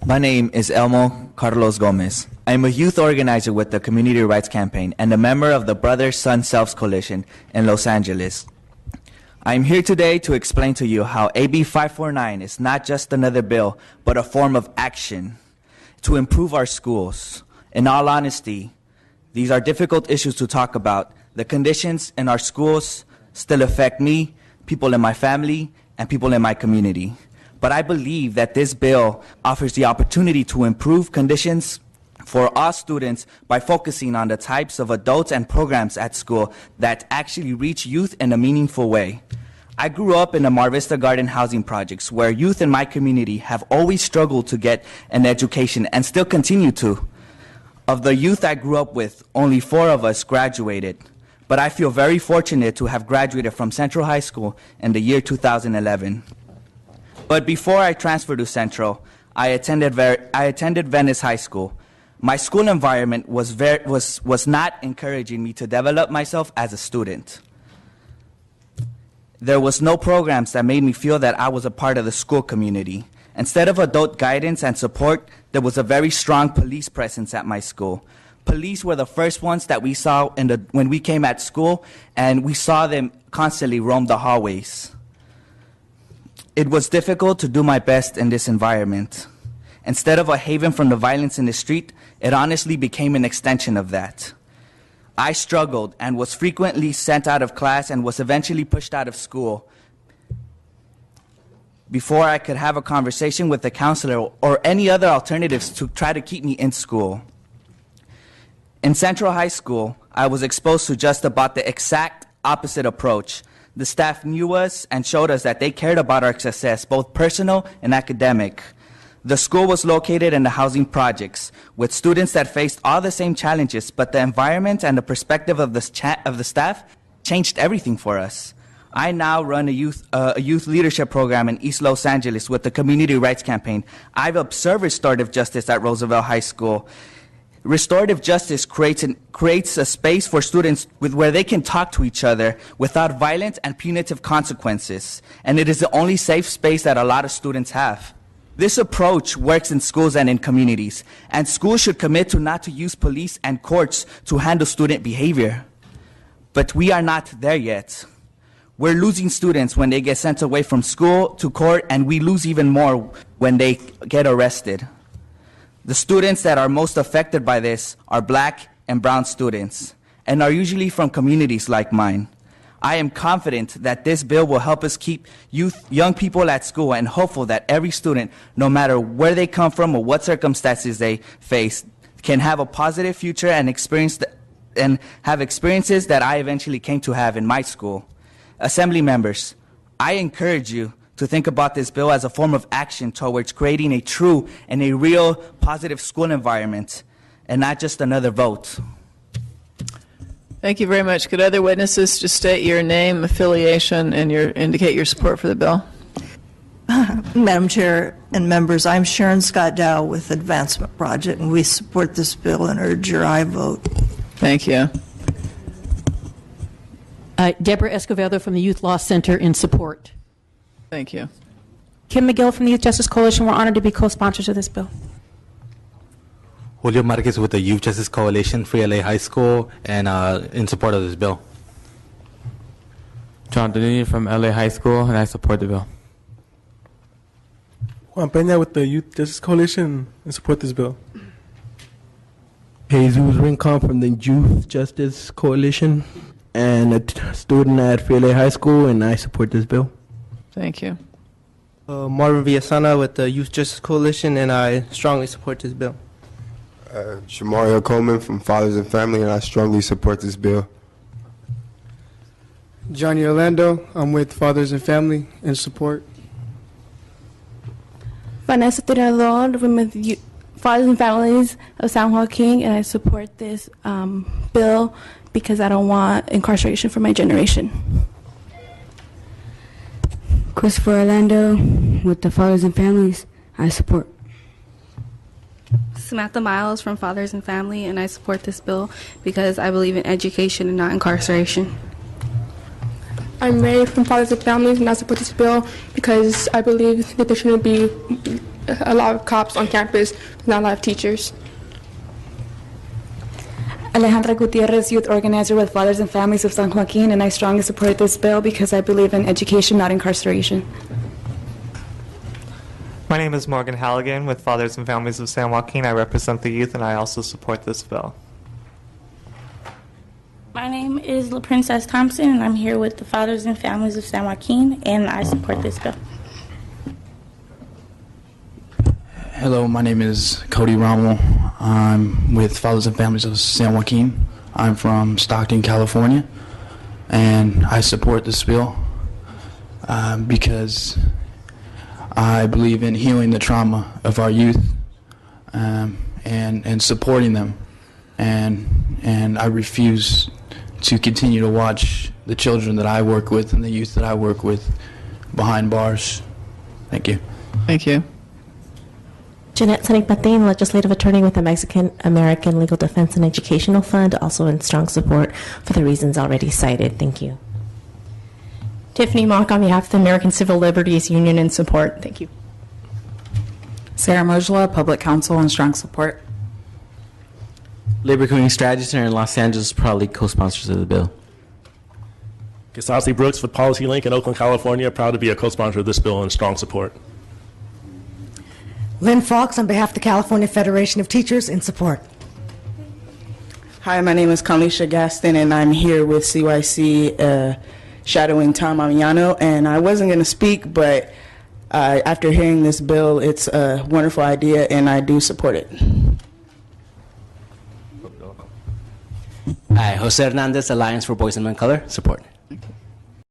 My name is Elmo Carlos Gomez. I am a youth organizer with the Community Rights Campaign and a member of the Brother Son Selves Coalition in Los Angeles. I am here today to explain to you how AB 549 is not just another bill, but a form of action to improve our schools. In all honesty, these are difficult issues to talk about. The conditions in our schools still affect me, people in my family, and people in my community. But I believe that this bill offers the opportunity to improve conditions for all students by focusing on the types of adults and programs at school that actually reach youth in a meaningful way. I grew up in the Mar Vista Garden housing projects where youth in my community have always struggled to get an education and still continue to. Of the youth I grew up with, only 4 of us graduated. But I feel very fortunate to have graduated from Central High School in the year 2011. But before I transferred to Central, I attended Venice High School. My school environment was not encouraging me to develop myself as a student. There was no programs that made me feel that I was a part of the school community. Instead of adult guidance and support, there was a very strong police presence at my school. Police were the first ones that we saw when we came at school, and we saw them constantly roam the hallways. It was difficult to do my best in this environment. Instead of a haven from the violence in the street, it honestly became an extension of that. I struggled and was frequently sent out of class and was eventually pushed out of school before I could have a conversation with the counselor or any other alternatives to try to keep me in school. In Central High School, I was exposed to just about the exact opposite approach. The staff knew us and showed us that they cared about our success, both personal and academic. The school was located in the housing projects with students that faced all the same challenges, but the environment and the perspective of the staff changed everything for us. I now run a youth leadership program in East Los Angeles with the Community Rights Campaign. I've observed restorative justice at Roosevelt High School. Restorative justice creates a space for students where they can talk to each other without violent and punitive consequences. And it is the only safe space that a lot of students have. This approach works in schools and in communities, and schools should commit to not to use police and courts to handle student behavior. But we are not there yet. We're losing students when they get sent away from school to court, and we lose even more when they get arrested. The students that are most affected by this are Black and brown students, and are usually from communities like mine. I am confident that this bill will help us keep young people at school, and hopeful that every student, no matter where they come from or what circumstances they face, can have a positive future and have experiences that I eventually came to have in my school. Assembly members, I encourage you to think about this bill as a form of action towards creating a true and a real positive school environment, and not just another vote. Thank you very much. Could other witnesses just state your name, affiliation, and indicate your support for the bill? Madam Chair and members, I'm Sharon Scott Dow with Advancement Project, and we support this bill and urge your aye vote. Thank you. Deborah Escovedo from the Youth Law Center in support. Thank you. Kim McGill from the Youth Justice Coalition. We're honored to be co-sponsors of this bill. Julio Marquez with the Youth Justice Coalition, Free LA High School, and in support of this bill. John Delaney from LA High School, and I support the bill. Juan Peña with the Youth Justice Coalition, and support this bill. Jesus Rincon from the Youth Justice Coalition, and a student at Free LA High School, and I support this bill. Thank you. Marvin Villasana with the Youth Justice Coalition, and I strongly support this bill. Shamaria Coleman from Fathers and Family, and I strongly support this bill. Johnny Orlando, I'm with Fathers and Family in support. Vanessa Tirador from the Fathers and Families of San Joaquin, and I support this bill because I don't want incarceration for my generation. Christopher Orlando with the Fathers and Families, I support. Samantha Miles from Fathers and Family, and I support this bill because I believe in education and not incarceration. I'm Ray from Fathers and Families, and I support this bill because I believe that there shouldn't be a lot of cops on campus, not a lot of teachers. Alejandra Gutierrez, youth organizer with Fathers and Families of San Joaquin, and I strongly support this bill because I believe in education, not incarceration. My name is Morgan Halligan with Fathers and Families of San Joaquin. I represent the youth, and I also support this bill. My name is La Princess Thompson, and I'm here with the Fathers and Families of San Joaquin, and I support this bill. Hello, my name is Cody Rommel. I'm with Fathers and Families of San Joaquin. I'm from Stockton, California, and I support this bill because I believe in healing the trauma of our youth and supporting them, and I refuse to continue to watch the children that I work with and the youth that I work with behind bars. Thank you. Thank you. Jeanette Senig-Patin, legislative attorney with the Mexican American Legal Defense and Educational Fund, also in strong support for the reasons already cited. Thank you. Tiffany Mock on behalf of the American Civil Liberties Union in support. Thank you. Sarah Mojla, public counsel in strong support. Labor Community Strategy Center in Los Angeles, proudly co-sponsors of the bill. Casasi Brooks with Policy Link in Oakland, California, proud to be a co-sponsor of this bill and strong support. Lynn Fox on behalf of the California Federation of Teachers in support. Hi, my name is Conlisha Gaston, and I'm here with CYC shadowing Tom Amiano. And I wasn't going to speak, but after hearing this bill, it's a wonderful idea, and I do support it. Hi, Jose Hernandez, Alliance for Boys and Men Color, support.